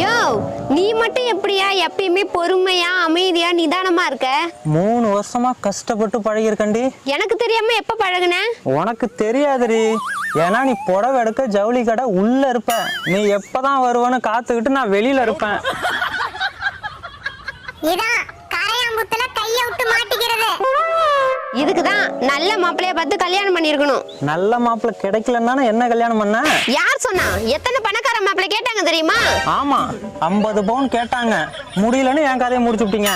யோ, நீ மட்டும் எப்படியா எப்பயுமே பொறுமையா அமைதியா நிதானமா இருக்க? 3 வருஷமா கஷ்டப்பட்டு பழகிருக்கண்டி. எனக்கு தெரியாம எப்ப பழகுன? உனக்கு தெரியாதுடி. ஏன்னா நீ புடவை எடுக்க ஜவுளி கடை உள்ள இருப்ப. நீ எப்பதான் வருவன்னு காத்துக்கிட்டு நான் வெளியில இருப்பேன். இதான் கரையாம்புத்துல கைய விட்டு மாட்டிக்கிறது. இதுக்குதான் நல்ல மாப்பிள்ளைய பார்த்து கல்யாணம் பண்ணிருக்கணும். நல்ல மாப்பிள்ளை கிடைக்கலன்னா என்ன கல்யாணம் பண்ண? யார் சொன்னா? எத்தனை பணக்கார மாப்பிள்ளை கேட்டாங்க தெரியுமா? ஆமா, 50 பவுன் கேட்டாங்க. முடியலன்னு என் கதையை முடிச்சு விட்டீங்க.